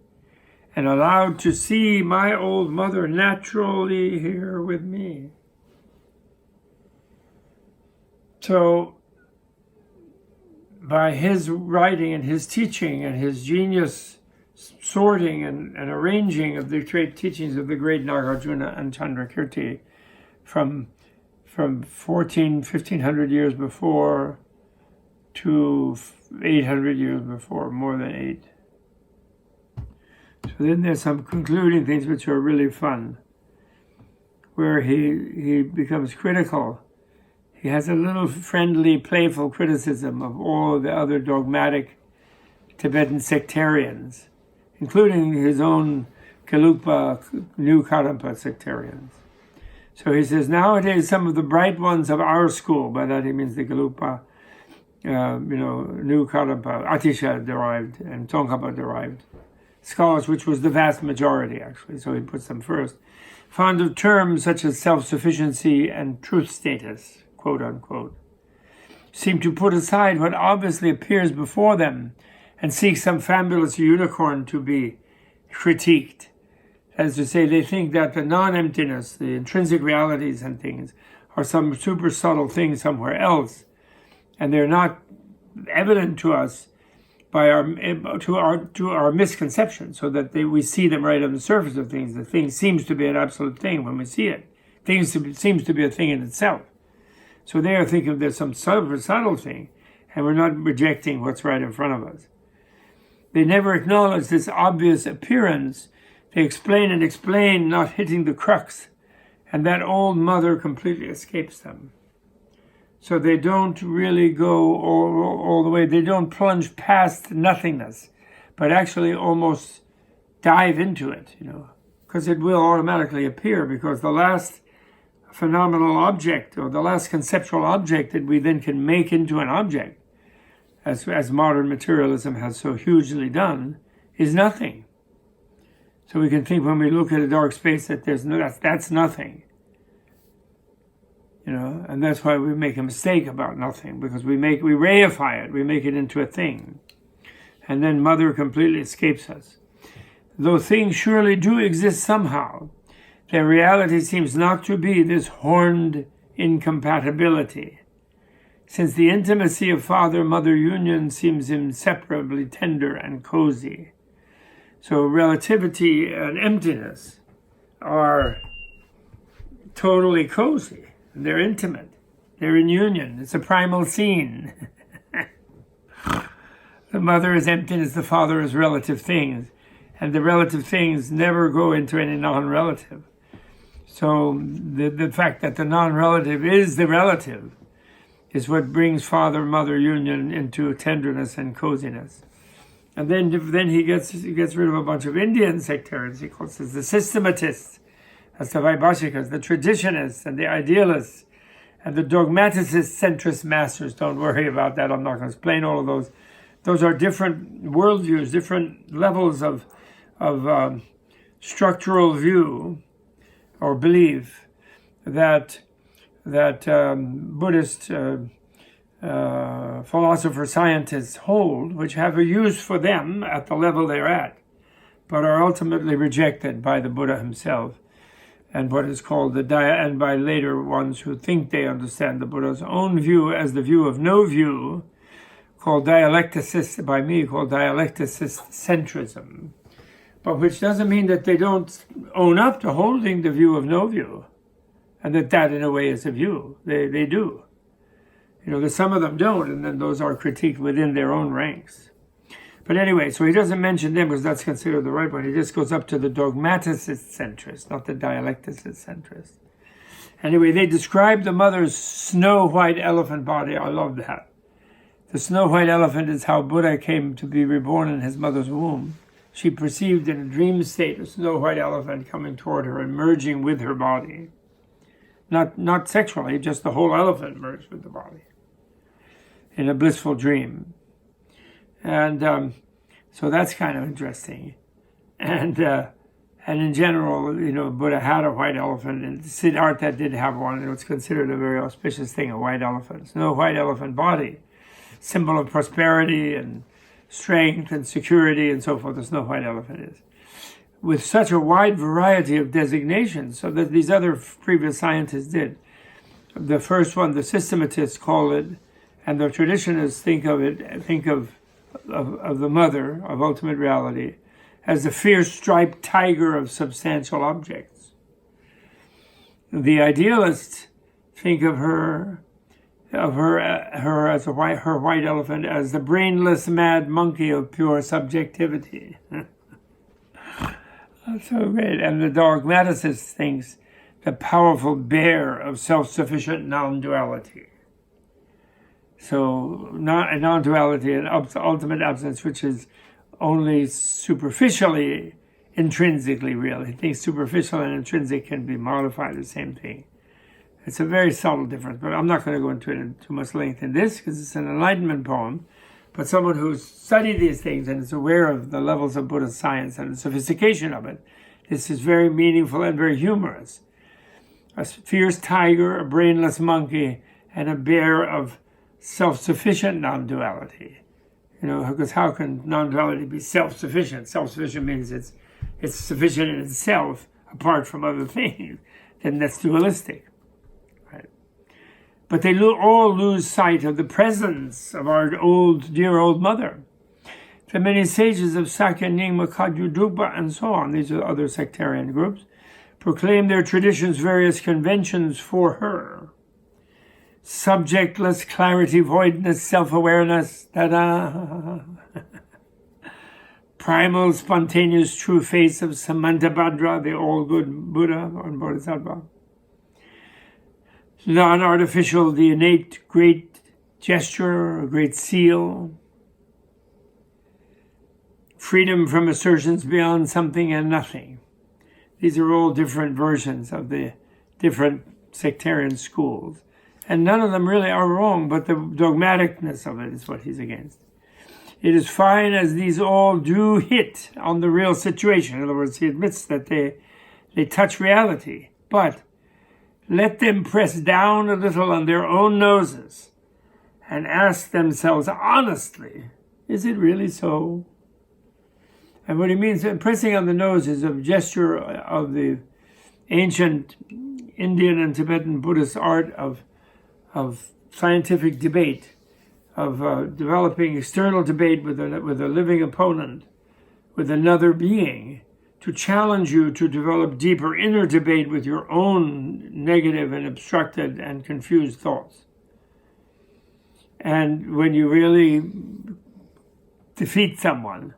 and allowed to see my old mother naturally here with me. So, by his writing and his teaching and his genius sorting and arranging of the great teachings of the great Nagarjuna and Chandrakirti, from 1500 years before to 800 years before, more than 8. So then there's some concluding things which are really fun, where he becomes critical. He has a little friendly, playful criticism of all of the other dogmatic Tibetan sectarians, including his own Gelugpa, New Karmapa sectarians. So he says, nowadays some of the bright ones of our school, by that he means the Gelugpa, New Karmapa, Atisha derived and Tsongkhapa derived scholars, which was the vast majority actually, so he puts them first, fond of terms such as self-sufficiency and truth status, quote unquote, seem to put aside what obviously appears before them and seek some fabulous unicorn to be critiqued. As to say, they think that the non-emptiness, the intrinsic realities and things, are some super subtle thing somewhere else, and they're not evident to us by our misconception, so that we see them right on the surface of things. The thing seems to be an absolute thing when we see it. Things seems to be a thing in itself. So they are thinking there's some subtle thing, and we're not rejecting what's right in front of us. They never acknowledge this obvious appearance. They explain and explain, not hitting the crux, and that old mother completely escapes them. So they don't really go all the way. They don't plunge past nothingness, but actually almost dive into it, because it will automatically appear, because the last phenomenal object, or the last conceptual object that we then can make into an object, as modern materialism has so hugely done, is nothing. So we can think when we look at a dark space that that's nothing. And that's why we make a mistake about nothing, because we reify it, we make it into a thing. And then Mother completely escapes us. Though things surely do exist somehow, their reality seems not to be this horned incompatibility, since the intimacy of father-mother union seems inseparably tender and cozy. So relativity and emptiness are totally cozy. They're intimate. They're in union. It's a primal scene. The mother is emptiness, the father is relative things. And the relative things never go into any non-relative. So the fact that the non-relative is the relative is what brings father-mother union into tenderness and coziness. And then he gets rid of a bunch of Indian sectarians. He calls us the systematists, as the Vaibhashikas, the traditionists and the idealists, and the dogmaticist centrist masters. Don't worry about that. I'm not going to explain all of those. Those are different worldviews, different levels of structural view or belief that Buddhist philosopher scientists hold, which have a use for them at the level they're at, but are ultimately rejected by the Buddha himself, and what is called and by later ones who think they understand the Buddha's own view as the view of no view, called dialecticist centrism, but which doesn't mean that they don't own up to holding the view of no view, and that in a way is a view. They do. Some of them don't, and then those are critiqued within their own ranks. But anyway, so he doesn't mention them because that's considered the right one. He just goes up to the dogmaticist centrist, not the dialecticist centrist. Anyway, they describe the mother's snow white elephant body. I love that. The snow white elephant is how Buddha came to be reborn in his mother's womb. She perceived in a dream state a snow white elephant coming toward her and merging with her body. Not sexually, just the whole elephant merged with the body in a blissful dream. And so that's kind of interesting. And in general, Buddha had a white elephant, and Siddhartha did have one, and it was considered a very auspicious thing, a white elephant. Snow white elephant body, symbol of prosperity and strength and security and so forth, the snow white elephant is. With such a wide variety of designations, so that these other previous scientists did. The first one, the systematists call it, and the traditionists think of the mother of ultimate reality as the fierce striped tiger of substantial objects. The idealists think of her as her white elephant as the brainless mad monkey of pure subjectivity. That's so great. And the dogmaticist thinks the powerful bear of self-sufficient non-duality. So non-duality and ultimate absence, which is only superficially, intrinsically real. He thinks superficial and intrinsic can be modified, the same thing. It's a very subtle difference, but I'm not going to go into it in too much length in this because it's an Enlightenment poem. But someone who's studied these things and is aware of the levels of Buddhist science and the sophistication of it, this is very meaningful and very humorous. A fierce tiger, a brainless monkey, and a bear of self-sufficient non-duality. You know, because how can non-duality be self-sufficient? Self-sufficient means it's sufficient in itself apart from other things. Then that's dualistic. Right? But they all lose sight of the presence of our dear old mother. The many sages of Sakya, Nyingma, Kagyu, Drukpa, and so on, these are other sectarian groups, proclaim their traditions' various conventions for her. Subjectless clarity, voidness, self-awareness, ta-da. Primal, spontaneous, true face of Samantabhadra, the all-good Buddha or Bodhisattva. Non-artificial, the innate great gesture, a great seal. Freedom from assertions beyond something and nothing. These are all different versions of the different sectarian schools. And none of them really are wrong, but the dogmaticness of it is what he's against. It is fine as these all do hit on the real situation. In other words, he admits that they touch reality. But let them press down a little on their own noses and ask themselves honestly, is it really so? And what he means, pressing on the nose is a gesture of the ancient Indian and Tibetan Buddhist art of scientific debate, of developing external debate with a living opponent, with another being, to challenge you to develop deeper inner debate with your own negative and obstructed and confused thoughts. And when you really defeat someone,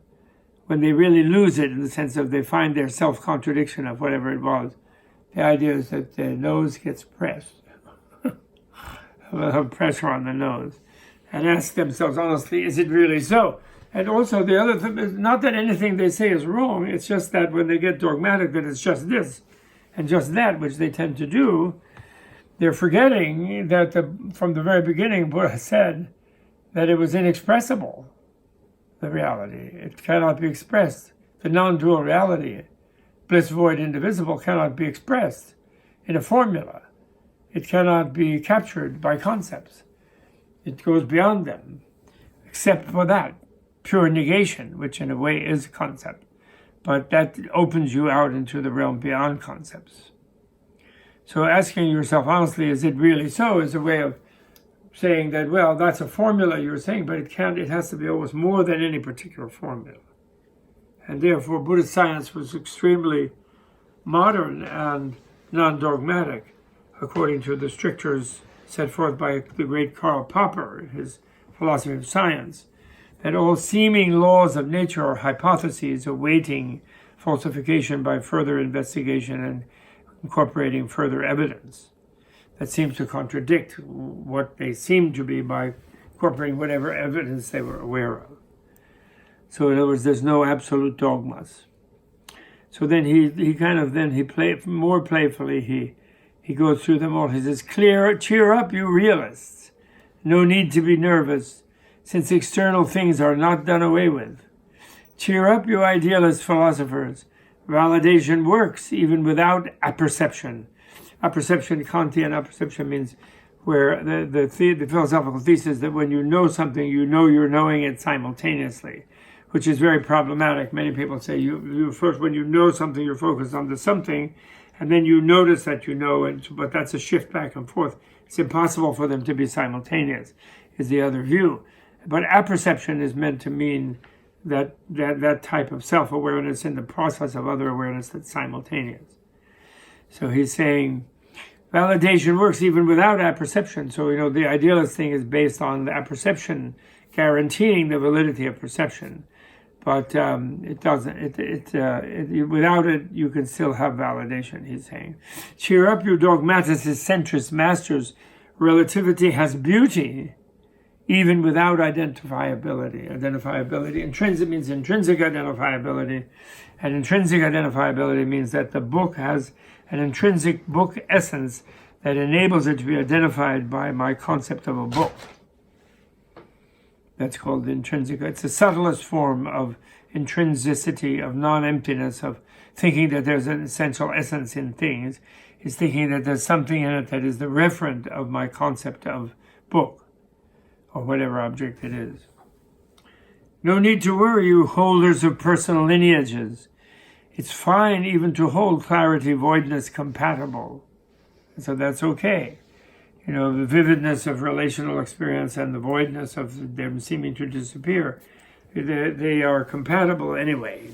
when they really lose it in the sense of they find their self-contradiction of whatever it was, the idea is that the nose gets pressed. Have pressure on the nose. And ask themselves honestly, is it really so? And also the other thing is not that anything they say is wrong, it's just that when they get dogmatic that it's just this and just that, which they tend to do, they're forgetting that from the very beginning Buddha said that it was inexpressible, the reality. It cannot be expressed. The non-dual reality, bliss, void, indivisible, cannot be expressed in a formula. It cannot be captured by concepts. It goes beyond them, except for that pure negation, which in a way is a concept. But that opens you out into the realm beyond concepts. So asking yourself honestly, is it really so, is a way of saying that, well, that's a formula you're saying, but it has to be almost more than any particular formula. And therefore, Buddhist science was extremely modern and non-dogmatic, according to the strictures set forth by the great Karl Popper in his philosophy of science, that all seeming laws of nature are hypotheses awaiting falsification by further investigation and incorporating further evidence. That seems to contradict what they seem to be by incorporating whatever evidence they were aware of. So in other words, there's no absolute dogmas. So then more playfully, he goes through them all. He says, cheer up, you realists. No need to be nervous, since external things are not done away with. Cheer up, you idealist philosophers. Validation works even without apperception. Apperception, Kantian apperception, means where the philosophical thesis that when you know something, you know you're knowing it simultaneously, which is very problematic. Many people say you first, when you know something, you're focused on the something, and then you notice that you know, but that's a shift back and forth. It's impossible for them to be simultaneous, is the other view. But apperception is meant to mean that type of self-awareness in the process of other awareness that's simultaneous. So he's saying, Validation works even without apperception. So, the idealist thing is based on the apperception guaranteeing the validity of perception. But it doesn't. Without it, you can still have validation, he's saying. Cheer up, you dogmaticist, centrist masters. Relativity has beauty, even without identifiability. Identifiability, intrinsic means intrinsic identifiability. And intrinsic identifiability means that the book has an intrinsic book essence that enables it to be identified by my concept of a book. That's called intrinsic. It's the subtlest form of intrinsicity, of non-emptiness, of thinking that there's an essential essence in things, is thinking that there's something in it that is the referent of my concept of book, or whatever object it is. No need to worry, you holders of personal lineages. It's fine even to hold clarity, voidness compatible. So that's okay. The vividness of relational experience and the voidness of them seeming to disappear, they are compatible anyway.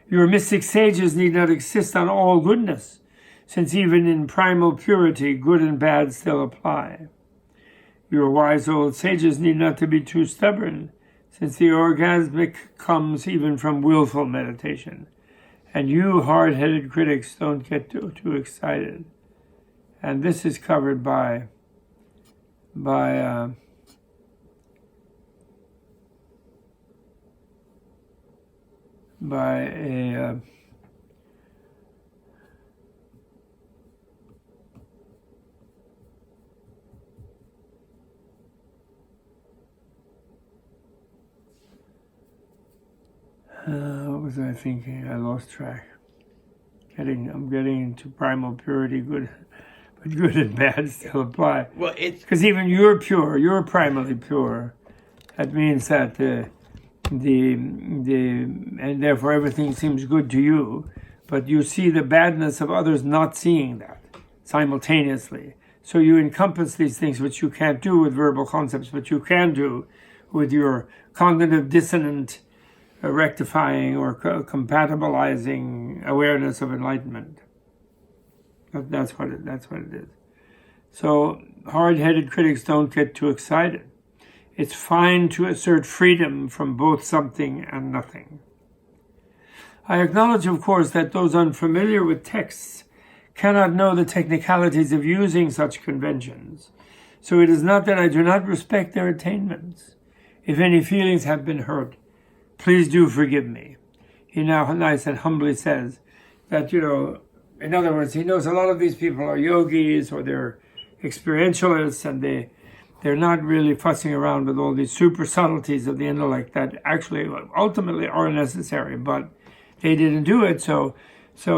Your mystic sages need not insist on all goodness, since even in primal purity, good and bad still apply. Your wise old sages need not to be too stubborn, since the orgasmic comes even from willful meditation. And you hard-headed critics don't get too excited. And this is covered by a what was I thinking? I lost track. I'm getting into primal purity, good, but good and bad still apply. Well, it's because even you're pure, you're primally pure. That means that and therefore everything seems good to you, but you see the badness of others not seeing that simultaneously. So you encompass these things which you can't do with verbal concepts, but you can do with your cognitive dissonant rectifying or compatibilizing awareness of enlightenment. That's what it is. So hard-headed critics don't get too excited. It's fine to assert freedom from both something and nothing. I acknowledge, of course, that those unfamiliar with texts cannot know the technicalities of using such conventions. So it is not that I do not respect their attainments. If any feelings have been hurt, please do forgive me. He now nice and humbly says that, in other words, he knows a lot of these people are yogis or they're experientialists, and they're not really fussing around with all these super subtleties of the intellect that actually ultimately are necessary, but they didn't do it, so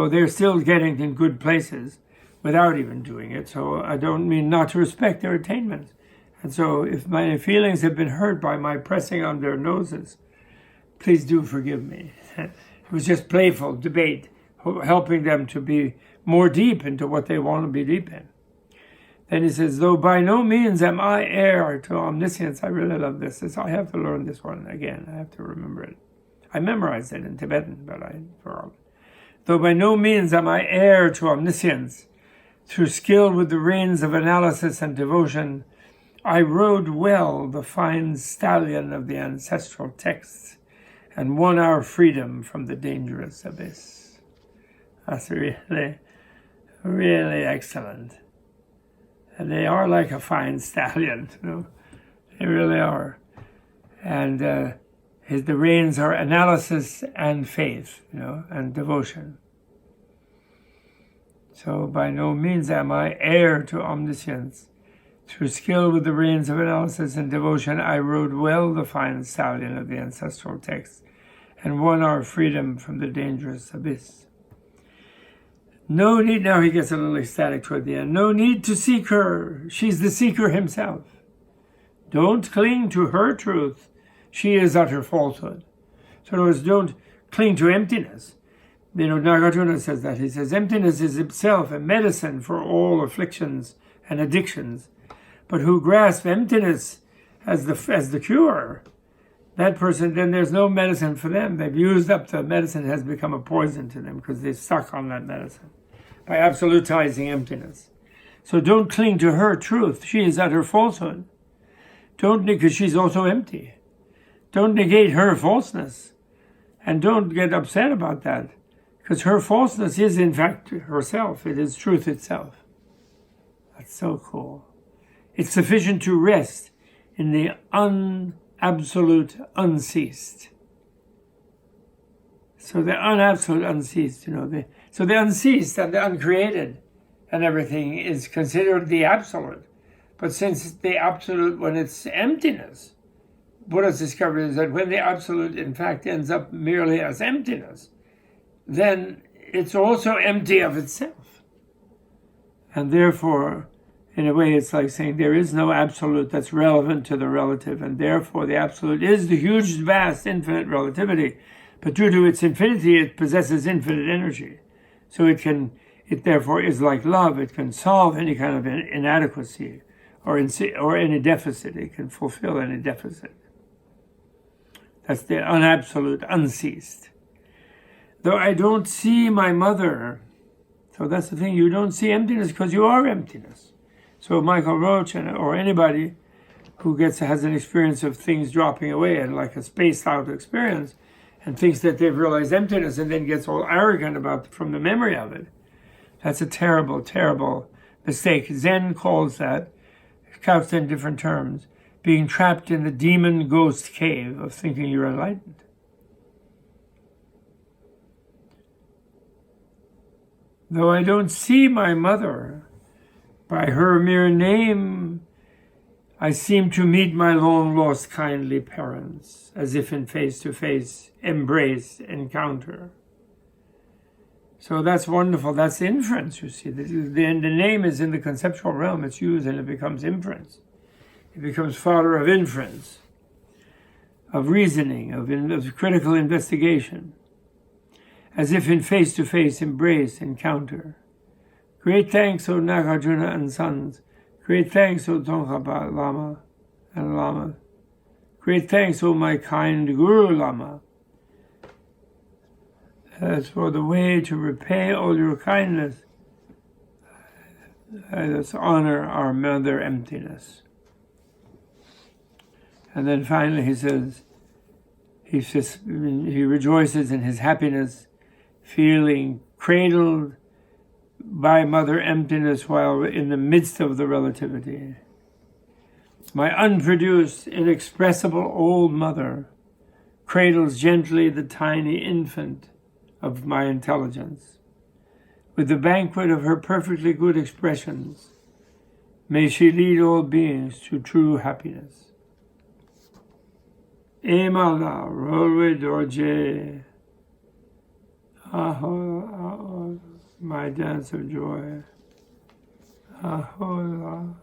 they're still getting in good places without even doing it. So I don't mean not to respect their attainments. And so if my feelings have been hurt by my pressing on their noses, please do forgive me. It was just playful debate, helping them to be more deep into what they want to be deep in. Then he says, though by no means am I heir to omniscience. I really love this. I have to learn this one again. I have to remember it. I memorized it in Tibetan, but I forgot. Though by no means am I heir to omniscience, through skill with the reins of analysis and devotion, I rode well the fine stallion of the ancestral texts, and won our freedom from the dangerous abyss. That's really, really excellent. And they are like a fine stallion, They really are. And the reins are analysis and faith, and devotion. So by no means am I heir to omniscience. Through skill with the reins of analysis and devotion, I rode well the fine stallion of the ancestral texts, and won our freedom from the dangerous abyss. No need, now he gets a little ecstatic toward the end, no need to seek her, she's the seeker himself. Don't cling to her truth, she is utter falsehood. So in other words, don't cling to emptiness. Nagarjuna says that. He says, emptiness is itself a medicine for all afflictions and addictions. But who grasp emptiness as the cure, that person, then there's no medicine for them. They've used up the medicine, has become a poison to them because they're stuck on that medicine by absolutizing emptiness. So don't cling to her truth. She is at her falsehood. Don't, because she's also empty. Don't negate her falseness. And don't get upset about that. Because her falseness is in fact herself. It is truth itself. That's so cool. It's sufficient to rest in the absolute unceased. So the unabsolute unceased, so the unceased and the uncreated and everything is considered the absolute. But since the absolute, when it's emptiness, Buddha's discovery is that when the absolute in fact ends up merely as emptiness, then it's also empty of itself. And therefore, in a way, it's like saying there is no absolute that's relevant to the relative, and therefore the absolute is the huge, vast, infinite relativity. But due to its infinity, it possesses infinite energy. So it therefore is like love. It can solve any kind of inadequacy or any deficit. It can fulfill any deficit. That's the unabsolute, unceased. Though I don't see my mother, so that's the thing, you don't see emptiness because you are emptiness. So Michael Roach or anybody who has an experience of things dropping away and like a spaced out experience and thinks that they've realized emptiness and then gets all arrogant from the memory of it, that's a terrible, terrible mistake. Zen calls that, couched in different terms, being trapped in the demon ghost cave of thinking you're enlightened. Though I don't see my mother, by her mere name, I seem to meet my long-lost kindly parents, as if in face-to-face embrace, encounter. So that's wonderful. That's inference, you see. The name is in the conceptual realm. It's used and it becomes inference. It becomes fodder of inference, of reasoning, of critical investigation, as if in face-to-face embrace, encounter. Great thanks, O Nagarjuna and sons. Great thanks, O Tsongkhapa Lama and Lama. Great thanks, O my kind Guru Lama. As for the way to repay all your kindness, let us honor our mother emptiness. And then finally he says, he rejoices in his happiness, feeling cradled by mother emptiness while in the midst of the relativity. My unproduced, inexpressible old mother cradles gently the tiny infant of my intelligence. With the banquet of her perfectly good expressions, may she lead all beings to true happiness. Menla, Rolway Dorje, Aho, my dance of joy. Ahola.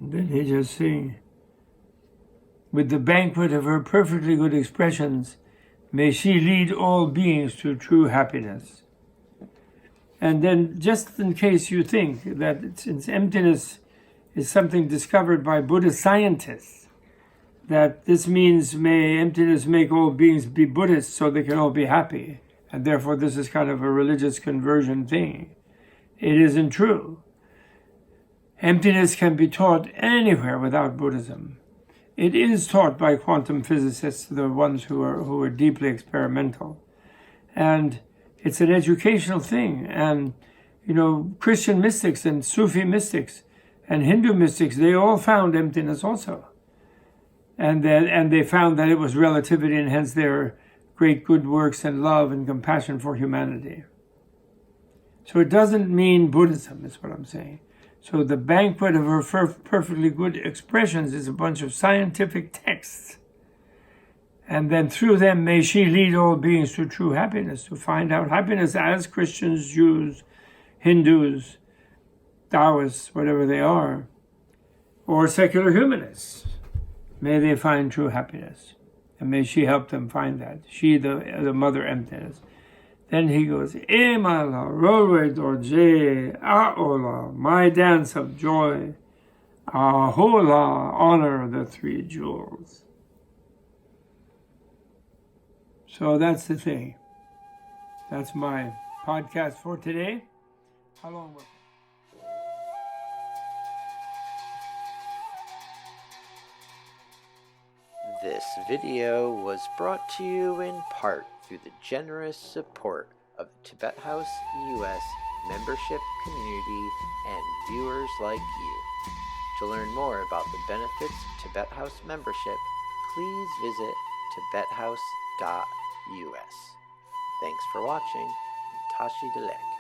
Then he just sing, with the banquet of her perfectly good expressions, may she lead all beings to true happiness. And then, just in case you think that since emptiness is something discovered by Buddhist scientists, that this means may emptiness make all beings be Buddhists so they can all be happy, and therefore this is kind of a religious conversion thing. It isn't true. Emptiness can be taught anywhere without Buddhism. It is taught by quantum physicists, the ones who are deeply experimental. And it's an educational thing. And, Christian mystics and Sufi mystics and Hindu mystics, they all found emptiness also. And they found that it was relativity and hence their great good works and love and compassion for humanity. So it doesn't mean Buddhism, is what I'm saying. So the banquet of her perfectly good expressions is a bunch of scientific texts. And then through them may she lead all beings to true happiness, to find out happiness as Christians, Jews, Hindus, Taoists, whatever they are, or secular humanists. May they find true happiness. And may she help them find that. She, the mother emptiness. Then he goes, Menla, Rolway Dorje, Aola, my dance of joy. Ahola, honor the three jewels. So that's the thing. That's my podcast for today. How long was it? This video was brought to you in part through the generous support of the Tibet House US membership community and viewers like you. To learn more about the benefits of Tibet House membership, please visit tibethouse.us. Thanks for watching. Tashi Delek.